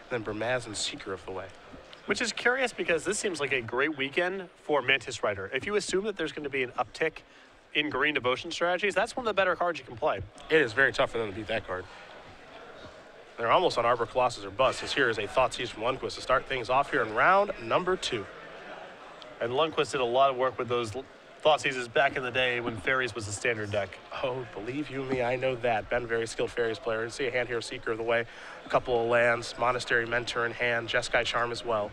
then Bermaz and Seeker of the way. Which is curious because this seems like a great weekend for Mantis Rider. If you assume that there's going to be an uptick in green devotion strategies, that's one of the better cards you can play. It is very tough for them to beat that card. They're almost on Arbor Colossus or bust, as here is a Thoughtseize from Lundquist to start things off here in round number 2. And Lundquist did a lot of work with those Thoughtseizes back in the day when Fairies was the standard deck. Oh, believe you me, I know that. Ben, very skilled Fairies player. You see a hand here, Seeker of the way. A couple of lands, Monastery Mentor in hand, Jeskai Charm as well.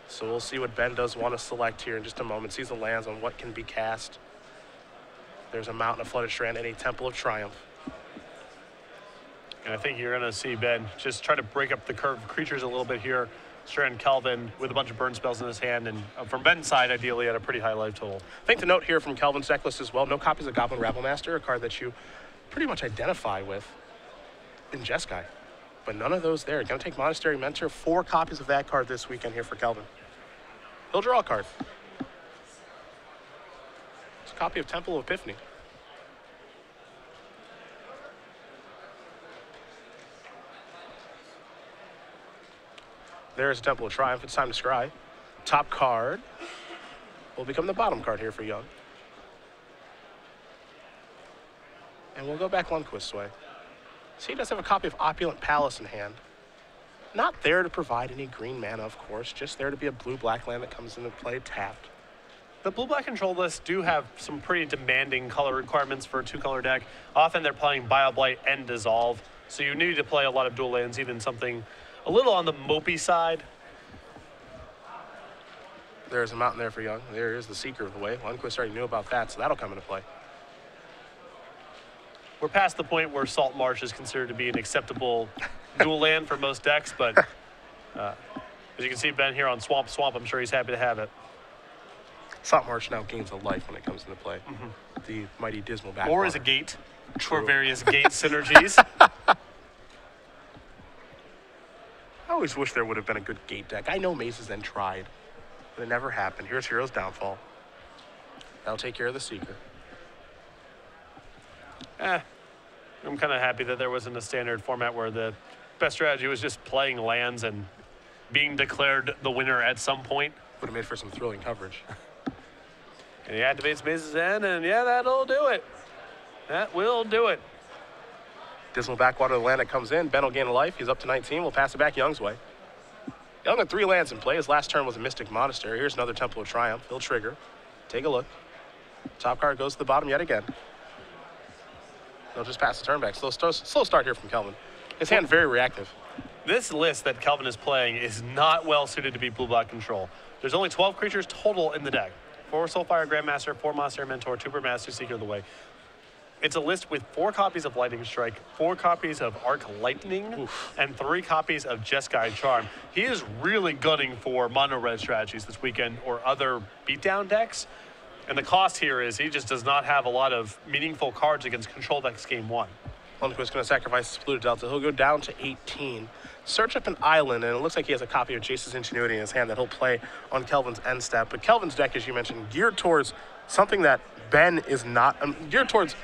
So we'll see what Ben does want to select here in just a moment. Sees the lands on what can be cast. There's a Mountain of Flooded Strand and a Temple of Triumph. And I think you're going to see Ben just try to break up the curve of creatures a little bit here. Strand Kelvin with a bunch of burn spells in his hand, and from Ben's side, ideally at a pretty high life total. I think to note here from Kelvin's deck list as well, no copies of Goblin Rabblemaster, a card that you pretty much identify with in Jeskai. But none of those there. Going to take Monastery Mentor, 4 copies of that card this weekend here for Kelvin. He'll draw a card. It's a copy of Temple of Epiphany. There's a Temple of Triumph. It's time to scry. Top card will become the bottom card here for Young. And we'll go back Lundquist's way. So he does have a copy of Opulent Palace in hand. Not there to provide any green mana, of course, just there to be a blue-black land that comes into play tapped. The blue-black control lists do have some pretty demanding color requirements for a 2-color deck. Often they're playing Bioblight and Dissolve, so you need to play a lot of dual lands, even something a little on the mopey side. There's a Mountain there for Young. There is the Seeker of the way. Lundquist already knew about that, so that'll come into play. We're past the point where Salt Marsh is considered to be an acceptable dual land for most decks, but as you can see Ben here on Swamp, I'm sure he's happy to have it. Salt Marsh now gains a life when it comes into play. The mighty Dismal Backwater. Or as a gate for various gate synergies. I always wish there would have been a good gate deck. I know Mazes then tried, but it never happened. Here's Hero's Downfall. That'll take care of the Seeker. I'm kind of happy that there wasn't a standard format where the best strategy was just playing lands and being declared the winner at some point. Would have made for some thrilling coverage. And he activates Mazes End, and yeah, that'll do it. That will do it. Dismal Backwater, the land that comes in. Ben will gain a life. He's up to 19. We'll pass it back Young's way. Young had 3 lands in play. His last turn was a Mystic Monastery. Here's another Temple of Triumph. He'll trigger. Take a look. Top card goes to the bottom yet again. They'll just pass the turn back. Slow start here from Kelvin. His hand very reactive. This list that Kelvin is playing is not well suited to be blue-black control. There's only 12 creatures total in the deck. 4 Soulfire Grandmaster, 4 Monastery Mentor, 2 Bermaster, Seeker of the Way. It's a list with 4 copies of Lightning Strike, 4 copies of Arc Lightning, and 3 copies of Jeskai Charm. He is really gunning for mono-red strategies this weekend or other beatdown decks. And the cost here is he just does not have a lot of meaningful cards against control decks game 1. Lundquist going to sacrifice his Polluted Delta. He'll go down to 18. Search up an island, and it looks like he has a copy of Jace's Ingenuity in his hand that he'll play on Kelvin's end step. But Kelvin's deck, as you mentioned, geared towards something that Ben is not, geared towards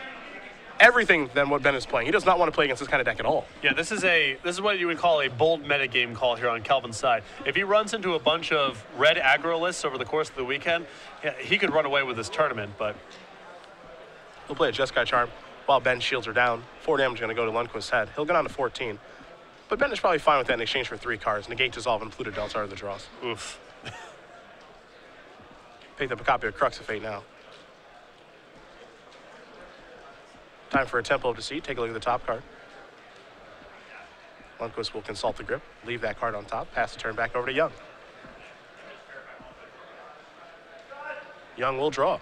everything than what Ben is playing. He does not want to play against this kind of deck at all. Yeah, this is what you would call a bold metagame call here on Kelvin's side. If he runs into a bunch of red aggro lists over the course of the weekend, he could run away with this tournament, but he'll play a Jeskai Charm while Ben's shields are down. 4 damage going to go to Lundquist's head. He'll go down to 14. But Ben is probably fine with that in exchange for 3 cards. Negate, Dissolve, and Polluted Delta are the draws. Oof. Picked up a copy of Crux of Fate now. Time for a Temple of Deceit. Take a look at the top card. Lundquist will consult the grip, leave that card on top, pass the turn back over to Young. Young will draw.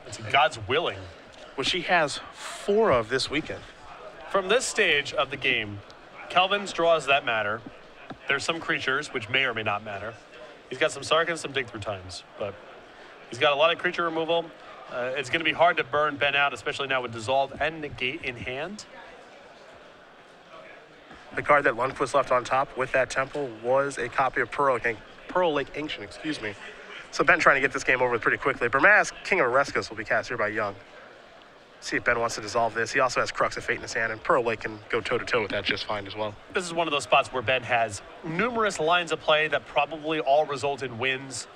It's God's willing. Which he has 4 of this weekend. From this stage of the game, Kelvin's draws that matter. There's some creatures, which may or may not matter. He's got some Sark and some Dig Through Times, but he's got a lot of creature removal. It's going to be hard to burn Ben out, especially now with Dissolve and Negate in hand. The card that Lundquist left on top with that Temple was a copy of Pearl Lake Ancient, So Ben trying to get this game over with pretty quickly. Bermaz, King of Oreskos, will be cast here by Young. See if Ben wants to dissolve this. He also has Crux of Fate in his hand, and Pearl Lake can go toe-to-toe with that just fine as well. This is one of those spots where Ben has numerous lines of play that probably all result in wins,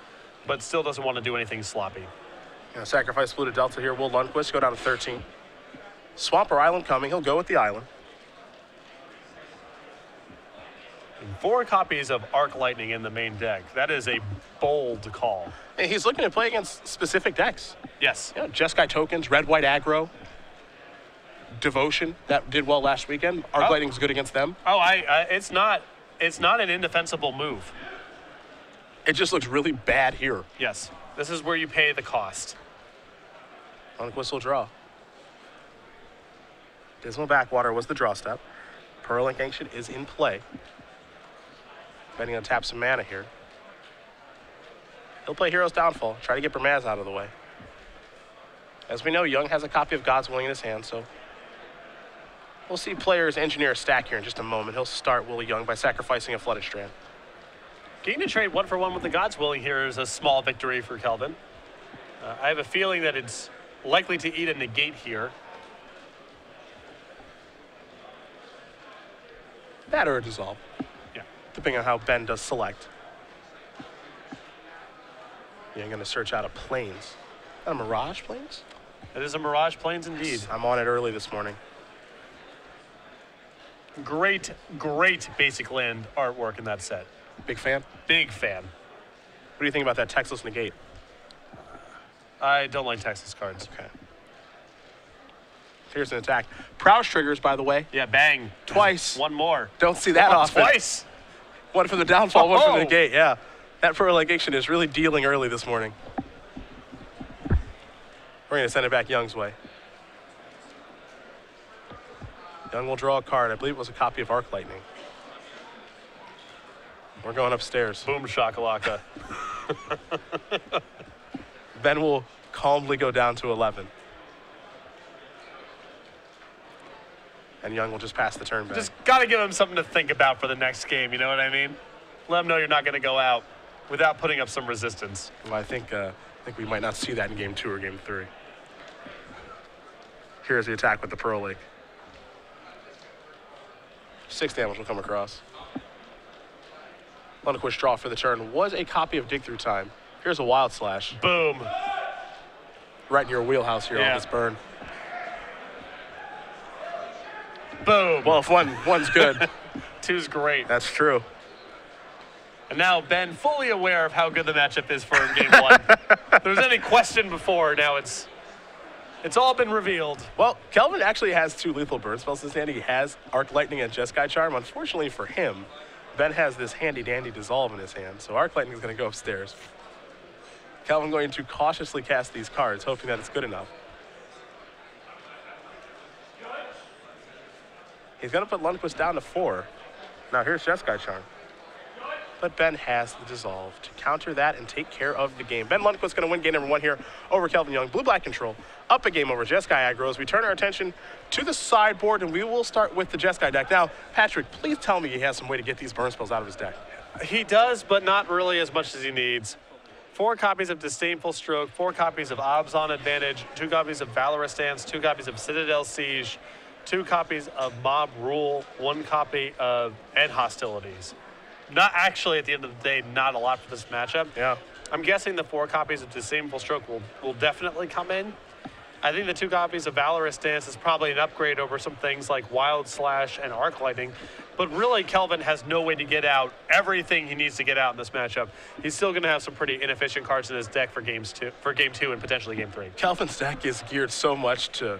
but still doesn't want to do anything sloppy. Sacrifice Blue to Delta here. Will Lundquist go down to 13. Swamp or Island coming. He'll go with the Island. And 4 copies of Arc Lightning in the main deck. That is a bold call. And he's looking to play against specific decks. Yes. Jeskai tokens, red-white aggro, Devotion, that did well last weekend. Arc Lightning's good against them. It's not an indefensible move. It just looks really bad here. Yes. This is where you pay the cost. Lundquist will draw. Dismal Backwater was the draw step. Pearl Link Ancient is in play. Betting on tap some mana here. He'll play Hero's Downfall, try to get Bermaz out of the way. As we know, Young has a copy of God's Willing in his hand, so we'll see players engineer a stack here in just a moment. He'll start Willie Young by sacrificing a Flooded Strand. Getting to trade 1-for-1 with the God's Willing here is a small victory for Kelvin. I have a feeling that it's likely to eat a negate here. That or a dissolve. Yeah. Depending on how Ben does select. Yeah, I'm going to search out a Plains. Is that a Mirage Plains? It is a Mirage Plains indeed. I'm on it early this morning. Great basic land artwork in that set. Big fan? Big fan. What do you think about that Texas Negate? I don't like Texas cards. Okay. Here's an attack. Prowess triggers, by the way. Yeah, bang. Twice. One more. Don't see that often. Twice. One for the downfall, one for the negate, yeah. That Prolongation is really dealing early this morning. We're going to send it back Young's way. Young will draw a card. I believe it was a copy of Arc Lightning. We're going upstairs. Boom shakalaka. Ben will calmly go down to 11. And Young will just pass the turn back. Just got to give him something to think about for the next game, you know what I mean? Let him know you're not going to go out without putting up some resistance. Well, I think we might not see that in Game 2 or Game 3. Here's the attack with the Pearl Lake. 6 damage will come across. Lundquist draw for the turn was a copy of Dig Through Time. Here's a Wild Slash. Boom. Right in your wheelhouse here on this burn. Boom. Well, if one's good. 2's great. That's true. And now Ben fully aware of how good the matchup is for Game 1. If there was any question before, now it's all been revealed. Well, Kelvin actually has 2 lethal burn spells in his hand. He has Arc Lightning and Jeskai Charm. Unfortunately for him, Ben has this handy-dandy Dissolve in his hand, so Arc Lightning is going to go upstairs. Kelvin going to cautiously cast these cards, hoping that it's good enough. He's going to put Lundquist down to 4. Now here's Jeskai Charm. But Ben has the Dissolve to counter that and take care of the game. Ben Lundquist going to win game number 1 here over Kelvin Young. Blue-black control, up a game over Jeskai aggro as we turn our attention to the sideboard, and we will start with the Jeskai deck. Now, Patrick, please tell me he has some way to get these burn spells out of his deck. He does, but not really as much as he needs. 4 copies of Disdainful Stroke, 4 copies of Obzon Advantage, 2 copies of Valorous Stance, 2 copies of Citadel Siege, 2 copies of Mob Rule, 1 copy of End Hostilities. Not actually, at the end of the day, not a lot for this matchup. Yeah. I'm guessing the 4 copies of Disdainful Stroke will definitely come in. I think the 2 copies of Valorous Stance is probably an upgrade over some things like Wild Slash and Arc Lightning. But really, Kelvin has no way to get out everything he needs to get out in this matchup. He's still going to have some pretty inefficient cards in his deck for Game 2 and potentially Game 3. Kelvin's deck is geared so much to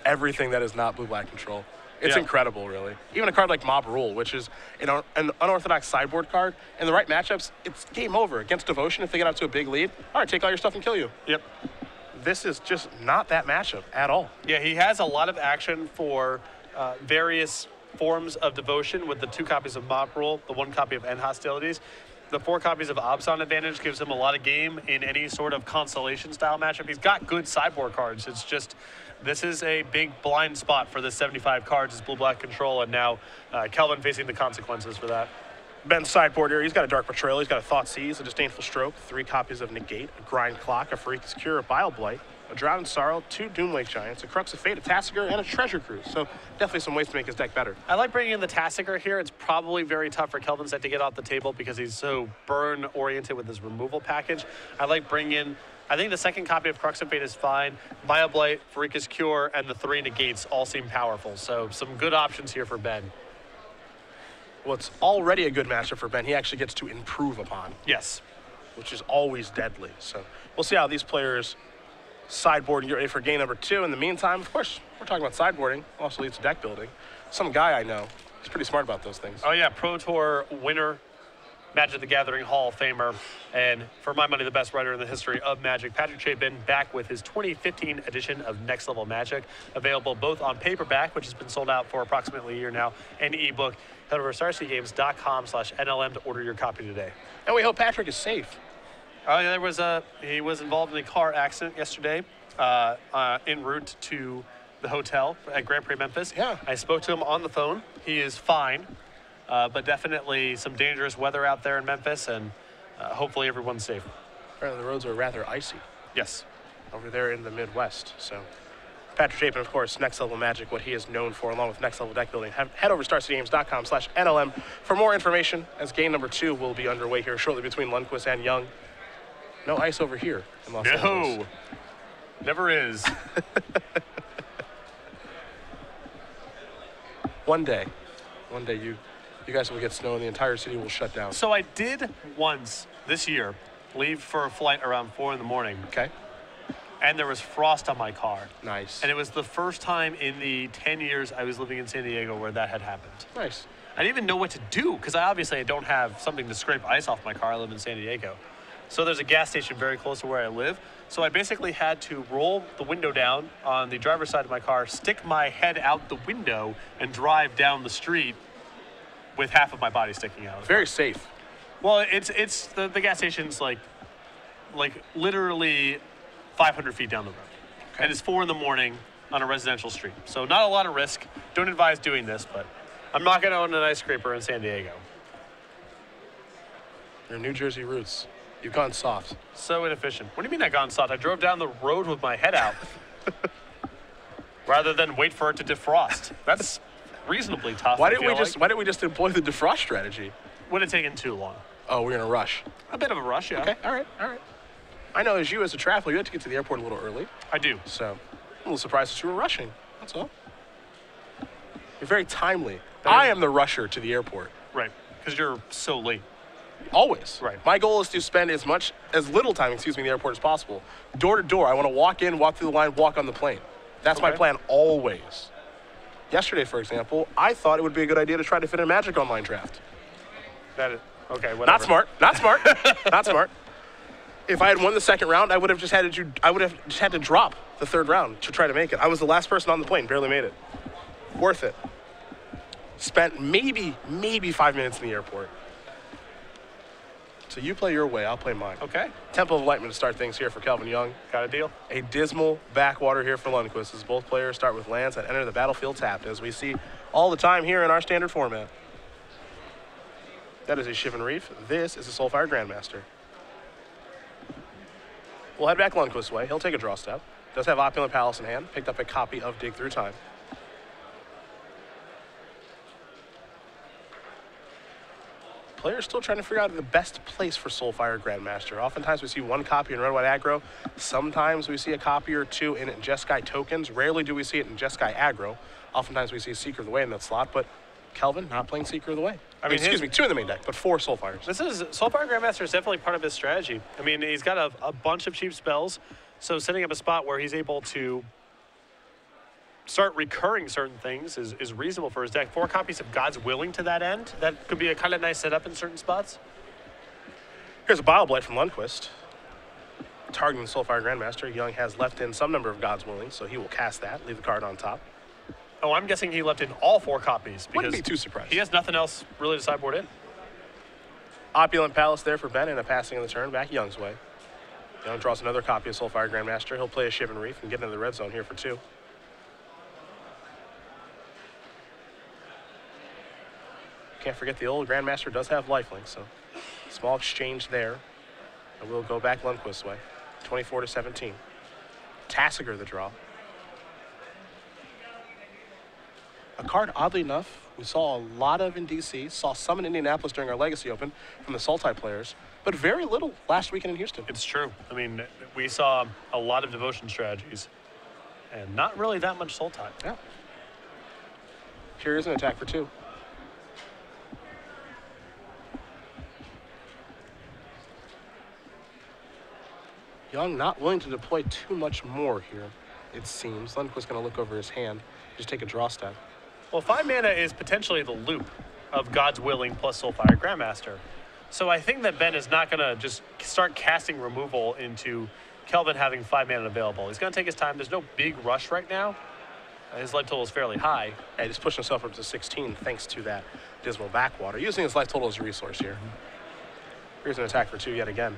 everything that is not blue-black control. It's incredible, really. Even a card like Mob Rule, which is an unorthodox sideboard card, in the right matchups, it's game over. Against Devotion, if they get out to a big lead, all right, take all your stuff and kill you. Yep. This is just not that matchup at all. Yeah, he has a lot of action for various forms of Devotion with the 2 copies of Mob Rule, the 1 copy of End Hostilities. The 4 copies of Obzon Advantage gives him a lot of game in any sort of Constellation-style matchup. He's got good sideboard cards. It's just, this is a big blind spot for the 75 cards is blue-black control, and now Kelvin facing the consequences for that. Ben's sideboard here, he's got a Dark Betrayal, he's got a Thought Seize, a Disdainful Stroke, 3 copies of Negate, a Grind Clock, a Freak's Cure, a Bile Blight, a Drowned Sorrow, 2 Doomlake Giants, a Crux of Fate, a Tassiger, and a Treasure Cruise. So definitely some ways to make his deck better. I like bringing in the Tassiger here. It's probably very tough for Kelvin's deck to get off the table because he's so burn-oriented with his removal package. I like bringing in, I think the second copy of Crux of Fate is fine. Maya Blight, Farika's Cure, and the 3 Negates all seem powerful. So some good options here for Ben. Well, it's already a good matchup for Ben. He actually gets to improve upon, Yes. which is always deadly. So we'll see how these players sideboard and get ready for game number 2. In the meantime, of course, we're talking about sideboarding. Also leads to deck building. Some guy I know, he's pretty smart about those things. Oh, yeah, Pro Tour winner, Magic the Gathering Hall of Famer, and for my money, the best writer in the history of Magic, Patrick Chapin, back with his 2015 edition of Next Level Magic, available both on paperback, which has been sold out for approximately a year now, and ebook. Head over to starcgames.com/NLM to order your copy today. And we hope Patrick is safe. Oh, yeah, he was involved in a car accident yesterday en route to the hotel at Grand Prix Memphis. Yeah. I spoke to him on the phone. He is fine, but definitely some dangerous weather out there in Memphis, and hopefully everyone's safe. Apparently the roads are rather icy Yes. over there in the Midwest. So Patrick Chapin, of course, Next Level Magic, what he is known for, along with Next Level Deck Building. Head over to starcgames.com/NLM for more information, as game number 2 will be underway here shortly between Lundquist and Young. No ice over here in Los Angeles. No, never is. One day you guys will get snow and the entire city will shut down. So I did once this year leave for a flight around 4 in the morning, Okay, and there was frost on my car. nice. And it was the first time in the 10 years I was living in San Diego where that had happened. Nice. I didn't even know what to do because I don't have something to scrape ice off my car. I live in San Diego. So there's a gas station very close to where I live. So I basically had to roll the window down on the driver's side of my car, stick my head out the window, and drive down the street with half of my body sticking out. Very safe. Well, it's the gas station's like literally 500 feet down the road. Okay. And it's 4 in the morning on a residential street. So not a lot of risk. Don't advise doing this, but I'm not going to own an ice scraper in San Diego. Your New Jersey roots. You've gone soft. So inefficient. What do you mean I gone soft? I drove down the road with my head out rather than wait for it to defrost. That's reasonably tough. Why didn't we just employ the defrost strategy? Would have taken too long. Oh, we're in a rush. A bit of a rush, yeah. Okay, all right. I know as a traveler, you had to get to the airport a little early. I do. So I'm a little surprised that you were rushing. That's all. You're very timely. I am the rusher to the airport. Right, because you're so late. Always. Right. My goal is to spend as little time, in the airport as possible. Door to door. I want to walk in, walk through the line, walk on the plane. That's my Okay. plan always. Yesterday, for example, I thought it would be a good idea to try to fit a Magic Online draft. That is, okay, whatever. Not smart. Not smart. Not smart. If I had won the second round, I would have just had to drop the third round to try to make it. I was the last person on the plane, barely made it. Worth it. Spent maybe 5 minutes in the airport. So you play your way, I'll play mine. Okay, Temple of Enlightenment to start things here for Kelvin Young. got a deal. A dismal backwater here for Lundquist as both players start with lands that enter the battlefield tapped, as we see all the time here in our standard format. That is a Shivan Reef. This is a Soulfire Grandmaster. We'll head back Lundquist's way. He'll take a draw step. Does have Opulent Palace in hand. Picked up a copy of Dig Through Time. Players still trying to figure out the best place for Soulfire Grandmaster. Oftentimes we see one copy in Red White Aggro. Sometimes we see a copy or two in Jeskai tokens. Rarely do we see it in Jeskai Aggro. Oftentimes we see Seeker of the Way in that slot, but Kelvin not playing Seeker of the Way. I mean, excuse me, 2 in the main deck, but 4 Soulfires. This is Soulfire Grandmaster is definitely part of his strategy. I mean, he's got a bunch of cheap spells, so setting up a spot where he's able to start recurring certain things is reasonable for his deck. 4 copies of God's Willing to that end. That could be a kind of nice setup in certain spots. Here's a Bile-Blight from Lundquist. Targeting the Soulfire Grandmaster. Young has left in some number of God's Willing, so he will cast that, leave the card on top. Oh, I'm guessing he left in all 4 copies. Wouldn't because be too surprised. He has nothing else really to sideboard in. Opulent Palace there for Ben and a passing of the turn back Young's way. Young draws another copy of Soulfire Grandmaster. He'll play a Shivan Reef and get into the red zone here for 2. Can't forget the old Grandmaster does have lifelink, so small exchange there. And we'll go back Lundquist's way, 24-17. Tassiger the draw. A card, oddly enough, we saw a lot of in DC, saw some in Indianapolis during our Legacy Open from the Sultai players, but very little last weekend in Houston. It's true. I mean, we saw a lot of devotion strategies and not really that much Sultai. Yeah. Here is an attack for 2. Young not willing to deploy too much more here, it seems. Lundquist going to look over his hand, just take a draw step. Well, 5 mana is potentially the loop of God's Willing plus Soulfire Grandmaster. So I think that Ben is not going to just start casting removal into Kelvin having 5 mana available. He's going to take his time. There's no big rush right now. His life total is fairly high. Yeah, he's pushed himself up to 16 thanks to that dismal backwater, using his life total as a resource here. Here's an attack for 2 yet again.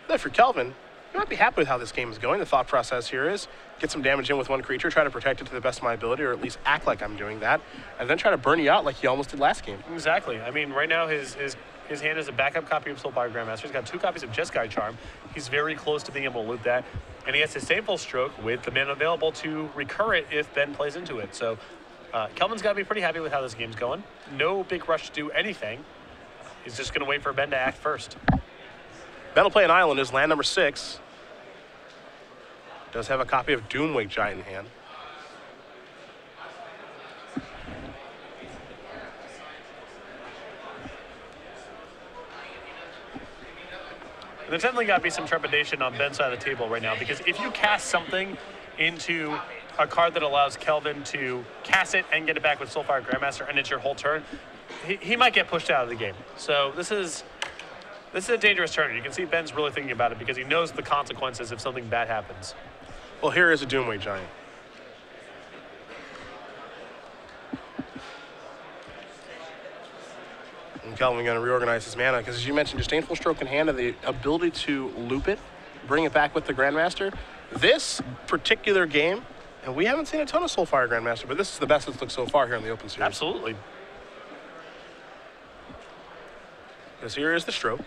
Then for Kelvin, you might be happy with how this game is going. The thought process here is get some damage in with 1 creature, try to protect it to the best of my ability, or at least act like I'm doing that, and then try to burn you out like he almost did last game. Exactly. I mean, right now his hand is a backup copy of Soulfire Grandmaster. He's got 2 copies of Jeskai Charm. He's very close to being able to loop that. And he has Disdainful Stroke with the mana available to recur it if Ben plays into it. So Kelvin's got to be pretty happy with how this game's going. No big rush to do anything. He's just going to wait for Ben to act first. Ben will play an island as land number 6. Does have a copy of Doomwake Giant in hand. There's definitely got to be some trepidation on Ben's side of the table right now, because if you cast something into a card that allows Kelvin to cast it and get it back with Soulfire Grandmaster and it's your whole turn, he might get pushed out of the game. So this is a dangerous turn. You can see Ben's really thinking about it because he knows the consequences if something bad happens. Well, here is a Doomwake Giant. And Kelvin going to reorganize his mana because, as you mentioned, Disdainful Stroke in hand and the ability to loop it, bring it back with the Grandmaster. This particular game, and we haven't seen a ton of Soulfire Grandmaster, but this is the best it's looked so far here in the Open Series. Absolutely. Because here is the Stroke.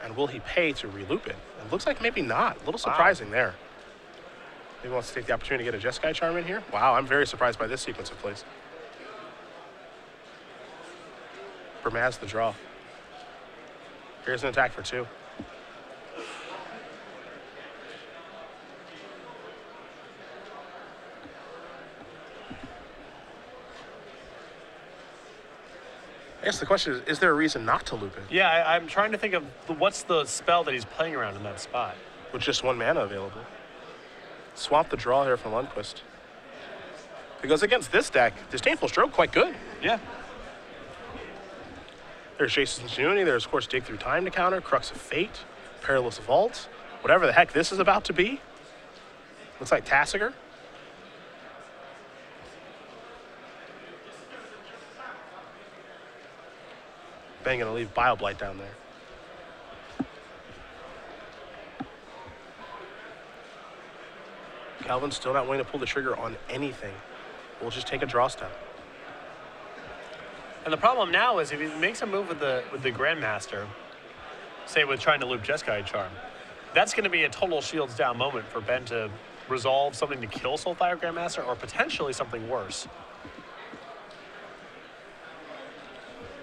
And will he pay to reloop it? It looks like maybe not. A little surprising there. Maybe wants to take the opportunity to get a Jeskai Charm in here. Wow, I'm very surprised by this sequence of plays. Bermaz the draw. Here's an attack for 2. I guess the question is there a reason not to loop it? Yeah, I'm trying to think of what's the spell that he's playing around in that spot. With just 1 mana available. Swamp the draw here from Lundquist. Because against this deck, Disdainful Stroke quite good. Yeah. There's Jace's Ingenuity, there's of course Dig Through Time to counter, Crux of Fate, Perilous Vault, whatever the heck this is about to be. Looks like Tassiger. Ben gonna leave Bile-Blight down there. Kelvin's still not willing to pull the trigger on anything. We'll just take a draw step. And the problem now is if he makes a move with the Grandmaster, say with trying to loop Jeskai Charm, that's going to be a total shields down moment for Ben to resolve something to kill Soulfire Grandmaster or potentially something worse.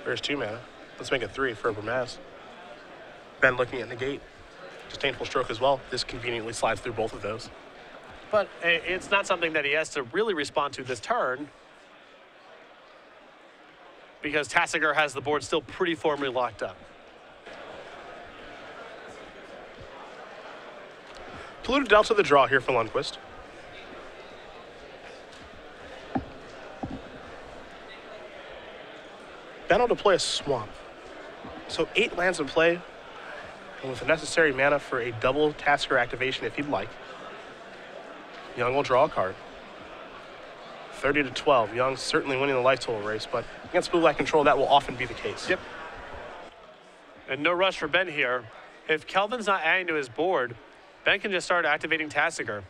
There's 2 mana. Let's make it 3 for Bermaz. Ben looking at negate. Disdainful Stroke as well. This conveniently slides through both of those. But it's not something that he has to really respond to this turn, because Tassiger has the board still pretty firmly locked up. Polluted Delta the draw here for Lundquist. Ben will deploy a Swamp. So 8 lands in play, and with the necessary mana for a double Tasker activation if he'd like. Young will draw a card. 30 to 12. Young certainly winning the life total race, but against Blue Black control, that will often be the case. Yep. And no rush for Ben here. If Kelvin's not adding to his board, Ben can just start activating Tassiger.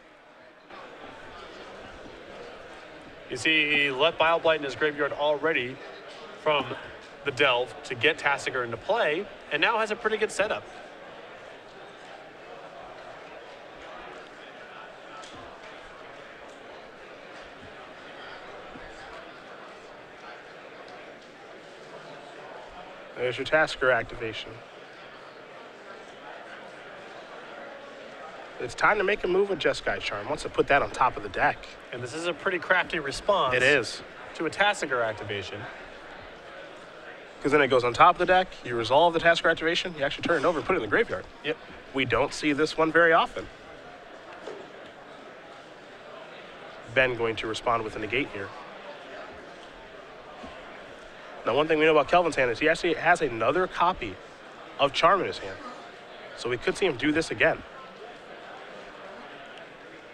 You see, he let Bile-Blight in his graveyard already from the Delve to get Tassiger into play, and now has a pretty good setup. There's your Tasker activation. It's time to make a move with Jeskai Charm. Wants to put that on top of the deck. And this is a pretty crafty response. It is. To a Tasker activation. Because then it goes on top of the deck, you resolve the Tasker activation, you actually turn it over and put it in the graveyard. Yep. We don't see this one very often. Ben going to respond with a negate here. Now, one thing we know about Kelvin's hand is he actually has another copy of Charm in his hand. So we could see him do this again.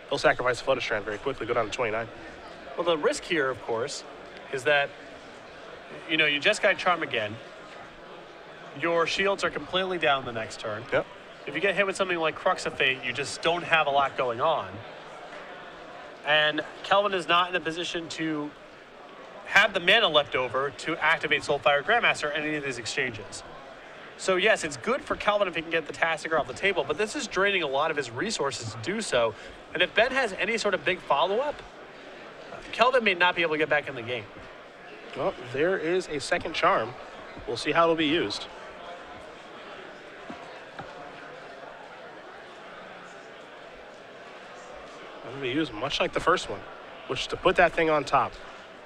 He'll sacrifice the Flutter Strand very quickly, go down to 29. Well, the risk here, of course, is that, you know, you just got Charm again. Your shields are completely down the next turn. Yep. If you get hit with something like Crux of Fate, you just don't have a lot going on. And Kelvin is not in a position to have the mana left over to activate Soulfire Grandmaster in any of these exchanges. So yes, it's good for Kelvin if he can get the Tasker off the table, but this is draining a lot of his resources to do so. And if Ben has any sort of big follow-up, Kelvin may not be able to get back in the game. Well, there is a second Charm. We'll see how it'll be used. It'll be used much like the first one, which is to put that thing on top.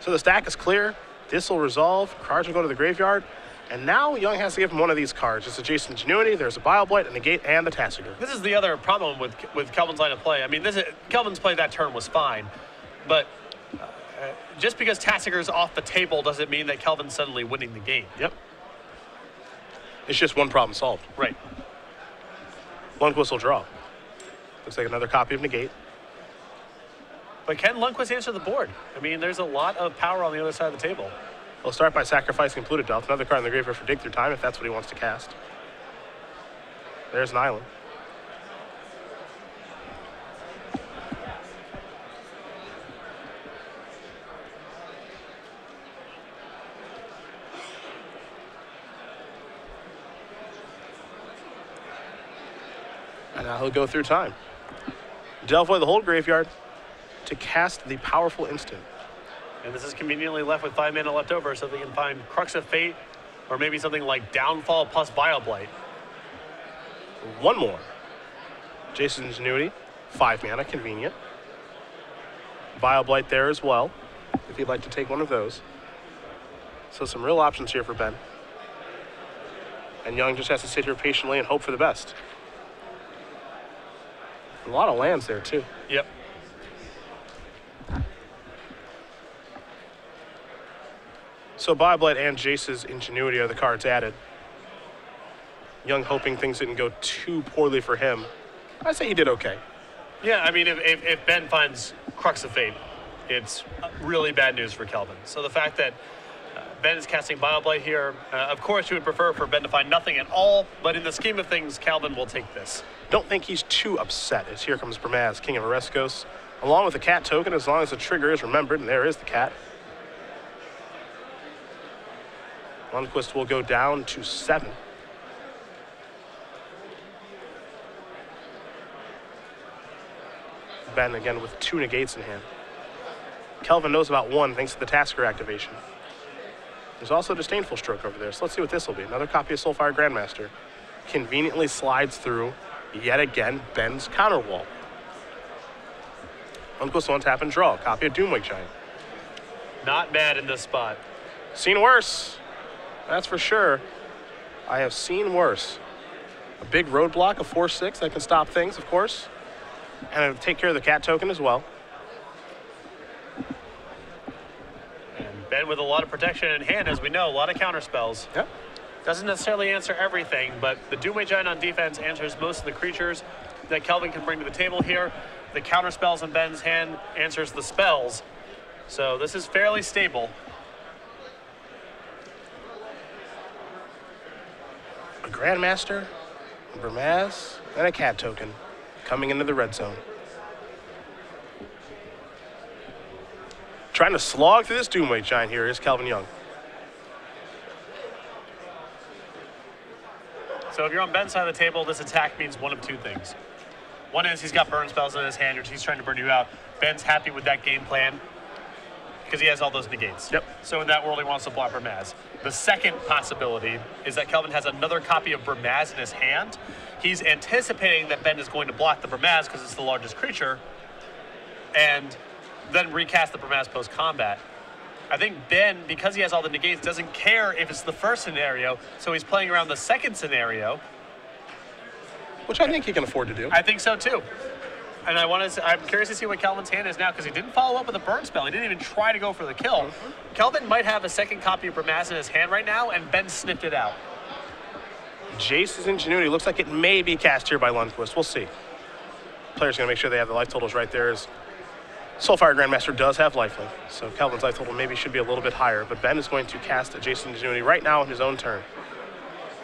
So the stack is clear. This will resolve. Cards will go to the graveyard. And now Young has to give him one of these cards. It's a Jace's Ingenuity, there's a Bile-Blight, a Negate, and the Tasker. This is the other problem with Kelvin's line of play. I mean, Kelvin's play that turn was fine, but just because Tasker's off the table doesn't mean that Kelvin's suddenly winning the game. Yep. It's just one problem solved. Right. Lundquist will draw. Looks like another copy of Negate. But can Lundquist answer the board? I mean, there's a lot of power on the other side of the table. He'll start by sacrificing Polluted Delve, another card in the graveyard for Dig Through Time if that's what he wants to cast. There's an island. And now he'll go through time. Delve away the whole graveyard to cast the powerful instant. And this is conveniently left with 5 mana left over so they can find Crux of Fate or maybe something like Downfall plus Bile-Blight. One more. Jace's Ingenuity, 5 mana, convenient. Bile-Blight there as well, if you'd like to take one of those. So some real options here for Ben. And Young just has to sit here patiently and hope for the best. A lot of lands there too. Yep. So Bile-Blight and Jace's Ingenuity are the cards added. Young hoping things didn't go too poorly for him. I say he did okay. Yeah, I mean, if Ben finds Crux of Fate, it's really bad news for Kelvin. So the fact that Ben is casting Bile-Blight here, of course you would prefer for Ben to find nothing at all, but in the scheme of things, Kelvin will take this. Don't think he's too upset as here comes Bramaz, King of Oreskos, along with the cat token as long as the trigger is remembered, and there is the cat. Lundquist will go down to 7. Ben again with 2 negates in hand. Kelvin knows about 1 thanks to the Tasker activation. There's also a Disdainful Stroke over there, so let's see what this will be. Another copy of Soulfire Grandmaster. Conveniently slides through, yet again, Ben's counter wall. Lundquist will untap and draw. Copy of Doomwake Giant. Not bad in this spot. Seen worse. That's for sure. I have seen worse. A big roadblock, a 4/6 that can stop things, of course. And it'll take care of the cat token as well. And Ben with a lot of protection in hand, as we know, a lot of counter spells. Yep. Doesn't necessarily answer everything, but the Doomway Giant on defense answers most of the creatures that Kelvin can bring to the table here. The counter spells in Ben's hand answers the spells. So this is fairly stable. A Grandmaster, a Bramaz, and a cat token coming into the red zone. Trying to slog through this Doomway Giant here is Kelvin Young. So if you're on Ben's side of the table, this attack means one of 2 things. One is he's got burn spells in his hand, or he's trying to burn you out. Ben's happy with that game plan. because he has all those negates. Yep. So in that world, he wants to block Bramaz. The second possibility is that Kelvin has another copy of Bramaz in his hand. He's anticipating that Ben is going to block the Bramaz because it's the largest creature, and then recast the Bramaz post-combat. I think Ben, because he has all the negates, doesn't care if it's the first scenario, so he's playing around the second scenario. Which I think he can afford to do. I think so too. And I'm curious to see what Kelvin's hand is now, because he didn't follow up with a burn spell. He didn't even try to go for the kill. Kelvin might have a second copy of Bramaz in his hand right now, and Ben sniffed it out. Jace's Ingenuity looks like it may be cast here by Lundquist. We'll see. Player's going to make sure they have the life totals right there. As Soulfire Grandmaster does have lifelink, so Kelvin's life total maybe should be a little bit higher, but Ben is going to cast a Jace's Ingenuity right now on his own turn.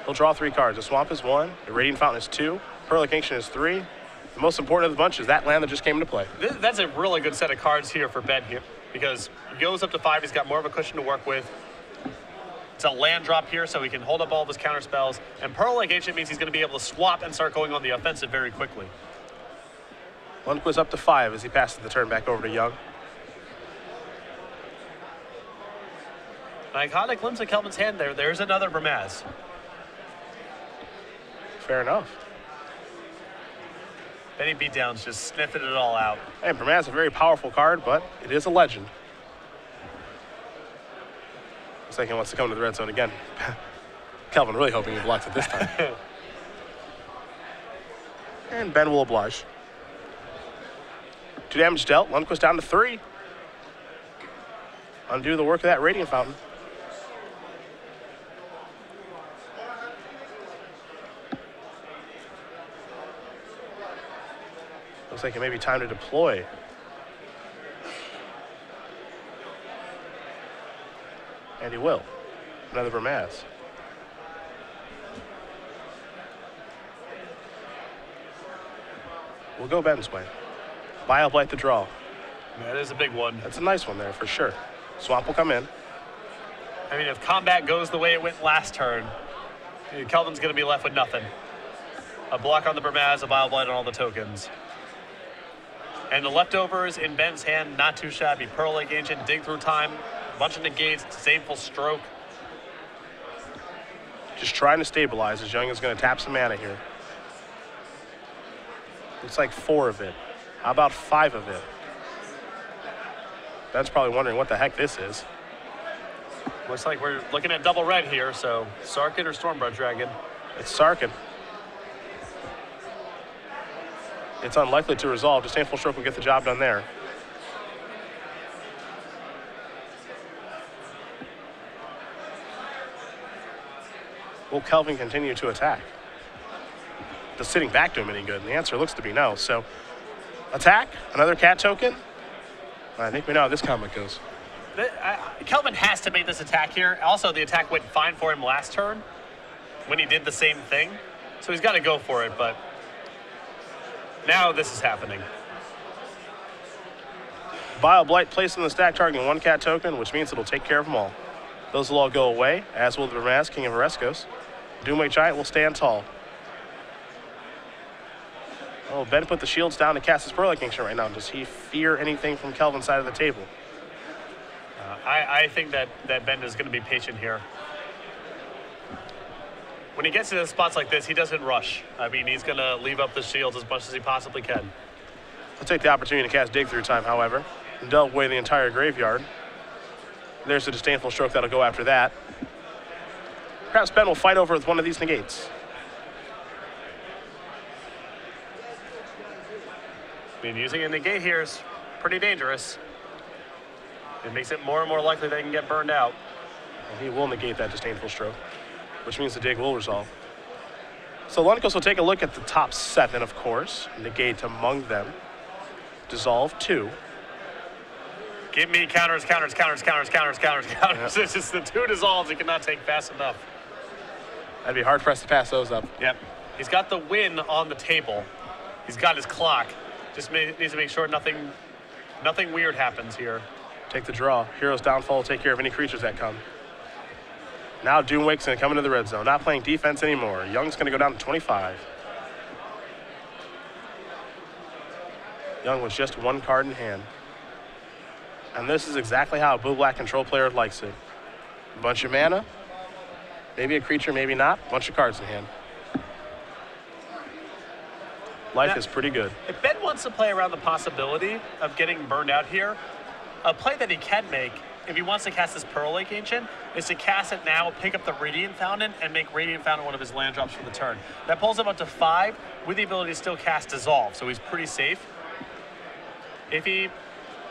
He'll draw 3 cards. The Swamp is 1, the Radiant Fountain is 2, Pearl Ancient is 3. The most important of the bunch is that land that just came into play. That's a really good set of cards here for Ben here, because he goes up to 5, he's got more of a cushion to work with. It's a land drop here, so he can hold up all of his counter spells, and Pearl Ancient means he's going to be able to swap and start going on the offensive very quickly. Lundquist up to 5 as he passes the turn back over to Young. An iconic glimpse of Kelvin's hand there. There's another Bramaz. Fair enough. Benny Beatdown's just sniffing it all out. And Bramaz is a very powerful card, but it is a legend. Looks like he wants to come to the red zone again. Kelvin really hoping he blocks it this time. And Ben will oblige. 2 damage dealt. Lundquist down to 3. Undo the work of that Radiant Fountain. Looks like it may be time to deploy. And he will. Another Bramaz. We'll go Ben's way. Bile Blight the draw. That is a big one. That's a nice one there for sure. Swamp will come in. I mean, if combat goes the way it went last turn, Kelvin's going to be left with nothing. A block on the Bramaz, a Bile Blight on all the tokens. And the leftovers in Ben's hand, not too shabby. Pearl Lake Ancient, Dig Through Time, a bunch of negates, Disdainful Stroke. Just trying to stabilize as Young is going to tap some mana here. Looks like 4 of it. How about 5 of it? Ben's probably wondering what the heck this is. Looks like we're looking at double red here, so Sarkhan or Stormblood Dragon. It's Sarkhan. It's unlikely to resolve. Disdainful Stroke will get the job done there. Will Kelvin continue to attack? Does sitting back do him any good? And the answer looks to be no. So, attack, another cat token. I think we know how this comic goes. Kelvin has to make this attack here. Also, the attack went fine for him last turn when he did the same thing. So he's got to go for it, but now this is happening. Bile Blight placed in the stack targeting 1 cat token, which means it'll take care of them all. Those will all go away, as will the Bramaz, King of Oreskos. Doomwake Giant will stand tall. Oh, Ben put the shields down to cast his Pearl Ancient right now. Does he fear anything from Kelvin's side of the table? I think that Ben is going to be patient here. When he gets to spots like this, he doesn't rush. I mean, he's going to leave up the shields as much as he possibly can. He'll take the opportunity to cast Dig Through Time, however, and delve away the entire graveyard. There's the Disdainful Stroke that'll go after that. Perhaps Ben will fight over with one of these negates. I mean, using a negate here is pretty dangerous. It makes it more and more likely they can get burned out. And he will negate that Disdainful Stroke, which means the dig will resolve. So Lundquist will take a look at the top 7, of course. Negate among them. Dissolve 2. Give me counters, counters, counters, counters, counters, counters, counters. Yep. It's just the 2 dissolves he cannot take fast enough. I'd be hard pressed to pass those up. Yep. He's got the win on the table. He's got his clock. Just needs to make sure nothing weird happens here. Take the draw. Hero's Downfall will take care of any creatures that come. Now Doomwake's going to come into the red zone. Not playing defense anymore. Young's going to go down to 25. Young with just 1 card in hand. And this is exactly how a blue-black control player likes it. A bunch of mana, maybe a creature, maybe not, a bunch of cards in hand. Life is pretty good. If Ben wants to play around the possibility of getting burned out here, a play that he can make, if he wants to cast this Pearl Lake Ancient, is to cast it now, pick up the Radiant Fountain, and make Radiant Fountain one of his land drops for the turn. That pulls him up to 5 with the ability to still cast Dissolve, so he's pretty safe. If he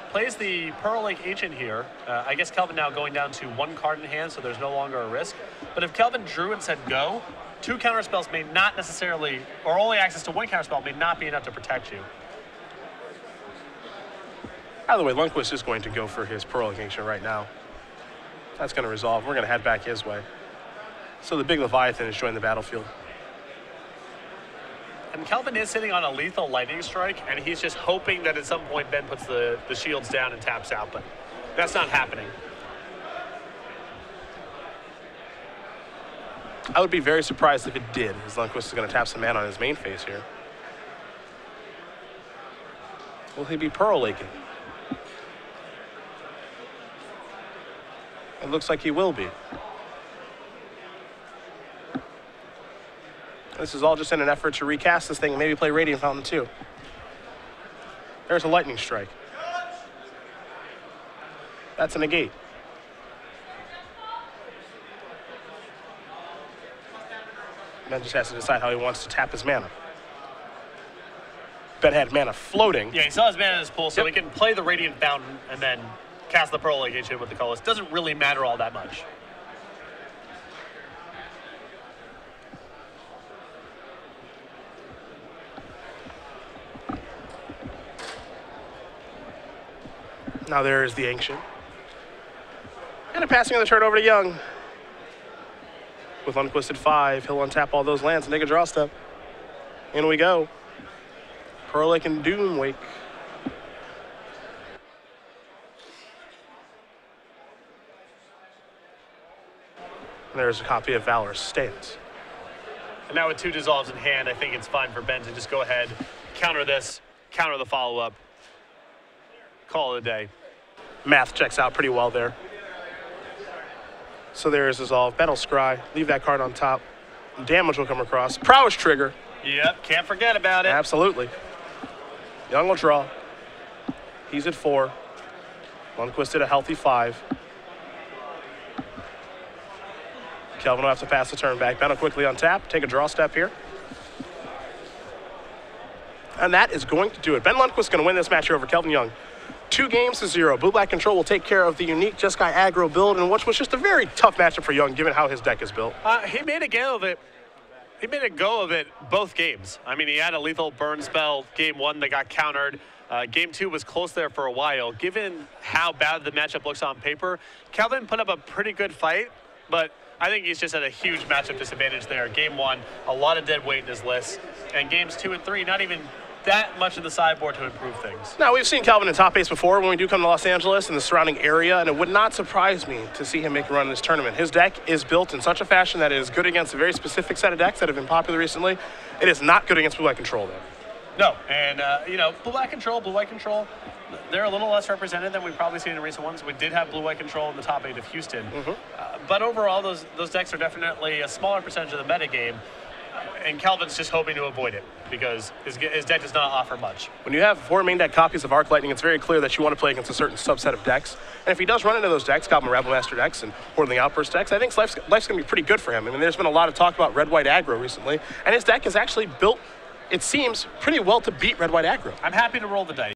plays the Pearl Lake Ancient here, I guess Kelvin now going down to 1 card in hand, so there's no longer a risk. But if Kelvin drew and said go, 2 counterspells may not necessarily, or only access to 1 counterspell may not be enough to protect you. By the way, Lundquist is going to go for his Pearl Lake Ancient right now. That's going to resolve. We're going to head back his way. So the big Leviathan is joining the battlefield. And Kelvin is sitting on a lethal lightning strike, and he's just hoping that at some point Ben puts the shields down and taps out, but that's not happening. I would be very surprised if it did, as Lundquist is going to tap some mana on his main phase here. Will he be Pearl Laking? It looks like he will be. This is all just in an effort to recast this thing and maybe play Radiant Fountain too. There's a lightning strike. That's a negate. Ben just has to decide how he wants to tap his mana. Ben had mana floating. Yeah, he still has mana in his pool, so he can play the Radiant Fountain and then cast the Pearl Lake Ancient with the colorless. Doesn't really matter all that much. Now there is the Ancient. And a passing of the turn over to Young. With Lundquist at 5, he'll untap all those lands and take a draw step. In we go. Pearl Lake and Doomwake. And there's a copy of Valor's Stance. And now with 2 dissolves in hand, I think it's fine for Ben to just go ahead, counter this, counter the follow-up, call it a day. Math checks out pretty well there. So there is Dissolve. Ben will scry, leave that card on top. Damage will come across. Prowess trigger. Yep, can't forget about it. Absolutely. Young will draw. He's at 4. Lundquist at a healthy 5. Kelvin will have to pass the turn back. Ben will quickly untap, take a draw step here. And that is going to do it. Ben Lundquist is going to win this match here over Kelvin Young. 2-0. Blue-black control will take care of the unique Jeskai aggro build, and which was just a very tough matchup for Young, given how his deck is built. He made a go of it. He made a go of it both games. I mean, he had a lethal burn spell game 1 that got countered. Game 2 was close there for a while. Given how bad the matchup looks on paper, Kelvin put up a pretty good fight, but I think he's just at a huge matchup disadvantage there. Game 1, a lot of dead weight in his list, and games 2 and 3, not even that much of the sideboard to improve things. Now, we've seen Kelvin in top 8s before when we do come to Los Angeles and the surrounding area, and it would not surprise me to see him make a run in this tournament. His deck is built in such a fashion that it is good against a very specific set of decks that have been popular recently. It is not good against blue-white control, though. No, and, you know, blue-white control, they're a little less represented than we've probably seen in recent ones. We did have blue-white control in the top 8 of Houston. But overall, those decks are definitely a smaller percentage of the metagame. And Kelvin's just hoping to avoid it because his deck does not offer much. When you have 4 main deck copies of Arc Lightning, it's very clear that you want to play against a certain subset of decks. And if he does run into those decks, Goblin Rabble Master decks and Hordeling Outburst decks, I think life's going to be pretty good for him. I mean, there's been a lot of talk about red-white aggro recently, and his deck is actually built, it seems, pretty well to beat red-white aggro. I'm happy to roll the dice.